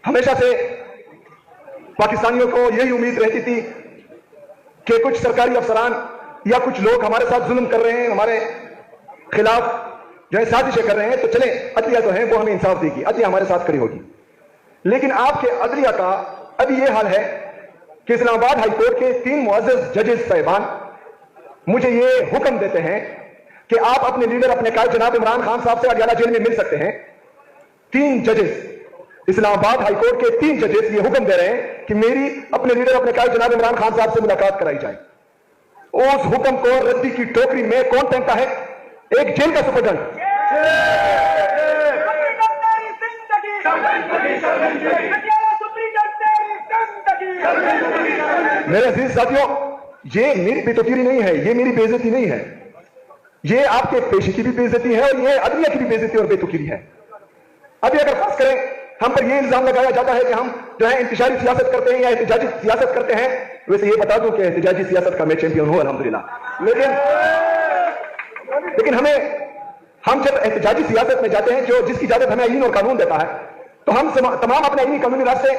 ہمیشہ سے پاکستانیوں کو یہی امید رہتی تھی کہ کچھ سرکاری افسران یا کچھ لوگ ہمارے ساتھ ظلم کر رہے ہیں، ہمارے خلاف جو ہے سازشیں کر رہے ہیں، تو چلیں عدلیہ تو ہے وہ ہمیں انصاف دے گی، عدلیہ ہمارے ساتھ کھڑی ہوگی. لیکن آپ کے عدلیہ کا ابھی یہ حال ہے کہ اسلام آباد ہائی کورٹ کے 3 معزز ججز صاحبان مجھے یہ حکم دیتے ہیں کہ آپ اپنے لیڈر اپنے قائد جناب عمران خان صاحب سے اڈیالہ جیل میں مل سکتے ہیں. 3 ججز اسلام آباد ہائی کورٹ کے 3 ججز یہ حکم دے رہے ہیں کہ میری اپنے لیڈر اپنے قائد جناب عمران خان صاحب سے ملاقات کرائی جائے. اس حکم کو ردی کی ٹوکری میں کون پہنتا ہے؟ ایک جیل کا سپرڈنٹ. میرے عزیز ساتھیوں، یہ میری بے توقیری نہیں ہے، یہ میری بے عزتی نہیں ہے، یہ آپ کے پیشے کی بھی بے عزتی ہے اور یہ عدلیہ کی بھی بے عزتی اور بے توقیری ہے. ابھی اگر فرض کریں ہم پر یہ الزام لگایا جاتا ہے کہ ہم جو ہے انتشاری سیاست کرتے ہیں یا احتجاجی سیاست کرتے ہیں، ویسے یہ بتا دوں کہ احتجاجی سیاست کا میں چیمپئن ہوں الحمدللہ. لیکن ہم جب احتجاجی سیاست میں جاتے ہیں جس کی اجازت ہمیں آئین اور قانون دیتا ہے، تو ہم تمام اپنے آئینی قانونی راستے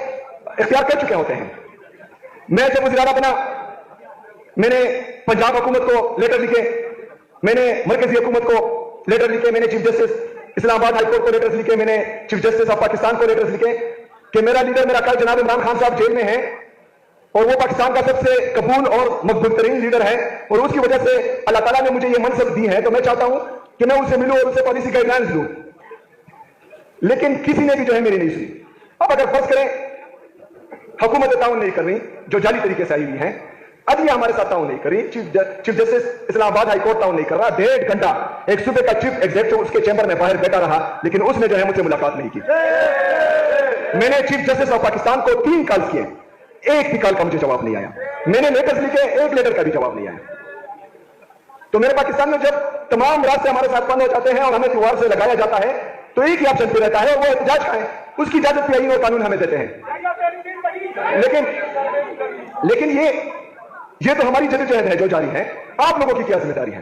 اختیار کر چکے ہوتے ہیں. میں جب وزیر اعلیٰ بنا، میں نے پنجاب حکومت کو لیٹر لکھے، میں نے مرکزی حکومت کو لیٹر لکھے، میں نے چیف جسٹس اسلام آباد ہائی کورٹ کو لیٹرز لکھے، میں نے چیف جسٹس آف پاکستان کو لیٹرز لکھے کہ میرا لیڈر میرا قائد جناب عمران خان صاحب جیل میں ہیں اور وہ پاکستان کا سب سے قبول اور مقبول ترین لیڈر ہے اور اس کی وجہ سے اللہ تعالیٰ نے مجھے یہ منصب دی ہے، تو میں چاہتا ہوں کہ میں اسے ملوں اور اسے پالیسی گائیڈ لائنز دوں. لیکن کسی نے بھی جو ہے میری نہیں سنی. اب اگر فرض کریں حکومت تعاون نہیں کر رہی جو جعلی طریقے سے آئی ہوئی ہیں، عدلیہ ہمارے ساتھ تعاون نہیں کر رہی، چیف جسٹس اسلام آباد ہائی کورٹ تعاون نہیں کر رہا، 1.5 گھنٹہ ایک صوبے کا چیف ایگزیکٹو اس کے چیمبر میں باہر بیٹھا رہا، لیکن اس نے جو ہے مجھ سے ملاقات نہیں کی. میں نے چیف جسٹس آف پاکستان کو 3 کالز کیے، ایک بھی کال کا مجھے جواب نہیں آیا. میں نے لیٹرز لکھے، ایک لیٹر کا بھی جواب نہیں آیا. تو میرے پاکستان میں جب تمام راستے ہمارے ساتھ بند ہو جاتے ہیں اور ہمیں دیوار سے لگایا جاتا ہے تو ایک ہی آپشن پہ رہتا ہے، وہ احتجاج کا ہے. اس کی اجازت بھی آئین اور قانون ہمیں دیتے ہیں. لیکن یہ تو ہماری جدوجہد ہے جو جاری ہے. آپ لوگوں کی کیا ذمہ داری ہے؟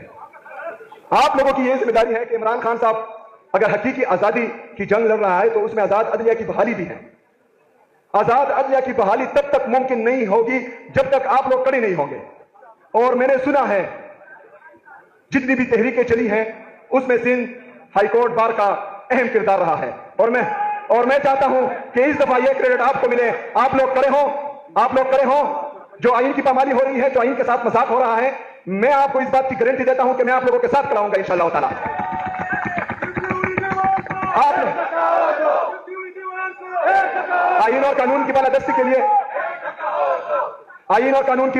آپ لوگوں کی یہ ذمہ داری ہے کہ عمران خان صاحب اگر حقیقی آزادی کی جنگ لڑ رہا ہے تو اس میں آزاد عدلیہ کی بحالی بھی ہے. آزاد عدلیہ کی بحالی تب تک ممکن نہیں ہوگی جب تک آپ لوگ کڑے نہیں ہوں گے. اور میں نے سنا ہے جتنی بھی تحریکیں چلی ہیں اس میں سندھ ہائی کورٹ بار کا اہم کردار رہا ہے اور میں چاہتا ہوں کہ اس دفعہ یہ کریڈٹ آپ کو ملے. آپ لوگ کڑے ہوں. جو آئین کی پامالی ہو رہی ہے، جو آئین کے ساتھ مذاق ہو رہا ہے، میں آپ کو اس بات کی گارنٹی دیتا ہوں کہ میں آپ لوگوں کے ساتھ کھڑا ہوں گا انشاءاللہ تعالی. آئین اور قانون کی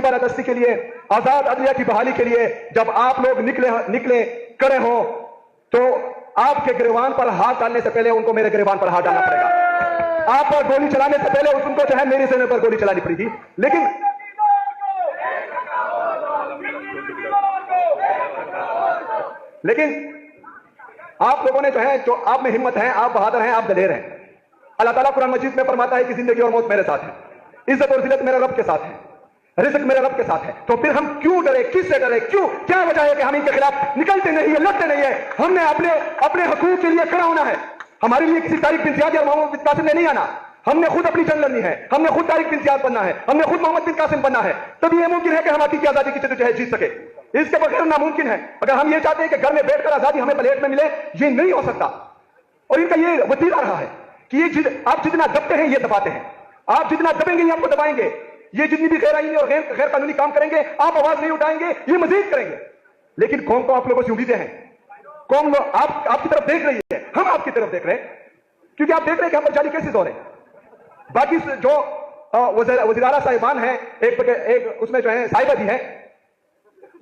بالادستی کے لیے آزاد عدلیہ کی بحالی کے لیے جب آپ لوگ نکلے کڑے ہوں تو آپ کے گریبان پر ہاتھ ڈالنے سے پہلے ان کو میرے گریبان پر ہاتھ ڈالنا پڑے گا. آپ پر گولی چلانے سے پہلے ان کو جو ہے میرے سینے پر گولی چلانی پڑے گی. لیکن آپ لوگوں نے جو ہے، جو آپ میں ہمت ہے، آپ بہادر ہیں، آپ دلیر ہیں. اللہ تعالیٰ قرآن مجید میں فرماتا ہے کہ زندگی اور موت میرے ساتھ ہے، عزت اور ذلت میرے رب کے ساتھ ہے، رزق میرے رب کے ساتھ ہے. تو پھر ہم کیوں ڈرے؟ کس سے ڈرے؟ کیا وجہ ہے کہ ہم ان کے خلاف نکلتے نہیں ہیں، لڑتے نہیں ہیں؟ ہم نے اپنے حقوق کے لیے کھڑا ہونا ہے. ہمارے لیے کسی طارق بن زیاد یا محمد بن قاسم نے نہیں آنا. ہم نے خود اپنی جنگ لڑنی ہے، ہم نے خود طارق بن زیاد بننا ہے، ہم نے خود محمد بن قاسم بننا ہے. تب یہ ممکن ہے کہ ہم حقیقی آزادی کی جدوجہد جیت سکے. اس کے بغیر ناممکن ہے. اگر ہم یہ چاہتے ہیں کہ گھر میں بیٹھ کر آزادی ہمیں پلیٹ میں ملے، یہ نہیں ہو سکتا. اور ان کا یہ وتیرہ رہا ہے کہ آپ جتنا دبتے ہیں یہ دباتے ہیں، آپ جتنا دبیں گے یہ آپ کو دبائیں گے. یہ جتنی بھی غیر آئینی اور غیر قانونی کام کریں گے آپ آواز نہیں اٹھائیں گے، یہ مزید کریں گے. لیکن قوم کو آپ لوگوں سے امیدیں ہیں. قوم آپ کی طرف دیکھ رہی ہے، ہم آپ کی طرف دیکھ رہے ہیں، کیونکہ آپ دیکھ رہے ہیں کہ ہم پر جعلی کیسز ہو رہے ہیں. باقی جو وزیر اعلیٰ صاحبان ہیں، ایک اس میں جو ہے صاحبہ بھی ہیں،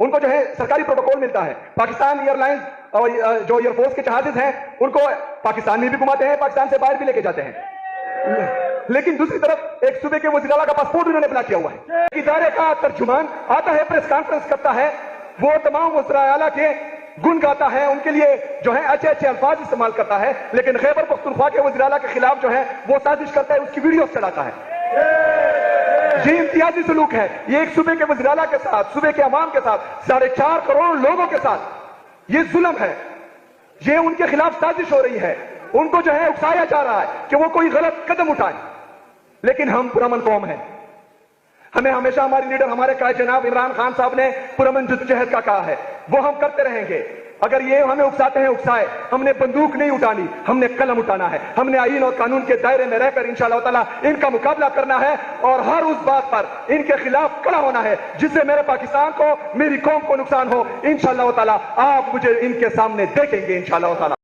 ان کو جو ہے سرکاری پروٹوکول ملتا ہے. پاکستان ایئر لائنز اور جو ایئر فورس کے جہاز ہیں ان کو پاکستان میں بھی گھماتے ہیں، پاکستان سے باہر بھی لے کے جاتے ہیں. لیکن دوسری طرف ایک صوبے کے وزیر اعلیٰ کا پاسپورٹ انہوں نے اپلائی کیا ہوا ہے. ادارے کا ترجمان آتا ہے، پریس کانفرنس کرتا ہے، وہ تمام وزراء اعلیٰ کے گن گاتا ہے، ان کے لیے جو ہے اچھے اچھے الفاظ استعمال کرتا ہے، لیکن خیبر پختونخوا کے وزیر اعلیٰ کے خلاف جو ہے وہ سازش کرتا ہے، اس کی ویڈیوز چلاتا ہے. یہ امتیازی سلوک ہے. یہ ایک صوبے کے وزیر اعلیٰ کے ساتھ، صوبے کے عوام کے ساتھ، 4.5 کروڑ لوگوں کے ساتھ یہ ظلم ہے. یہ ان کے خلاف سازش ہو رہی ہے. ان کو جو ہے اکسایا جا رہا ہے کہ وہ کوئی غلط قدم اٹھائیں. لیکن ہم پرامن قوم ہیں. ہمیں ہمیشہ ہماری لیڈر ہمارے قائد جناب عمران خان صاحب نے پرامن جدوجہد کا کہا ہے، وہ ہم کرتے رہیں گے. اگر یہ ہمیں اکساتے ہیں اکسائے، ہم نے بندوق نہیں اٹھانی، ہم نے قلم اٹھانا ہے. ہم نے آئین اور قانون کے دائرے میں رہ کر انشاءاللہ تعالیٰ ان کا مقابلہ کرنا ہے اور ہر اس بات پر ان کے خلاف کھڑا ہونا ہے جس سے میرے پاکستان کو، میری قوم کو نقصان ہو. انشاءاللہ تعالیٰ آپ مجھے ان کے سامنے دیکھیں گے انشاءاللہ تعالیٰ.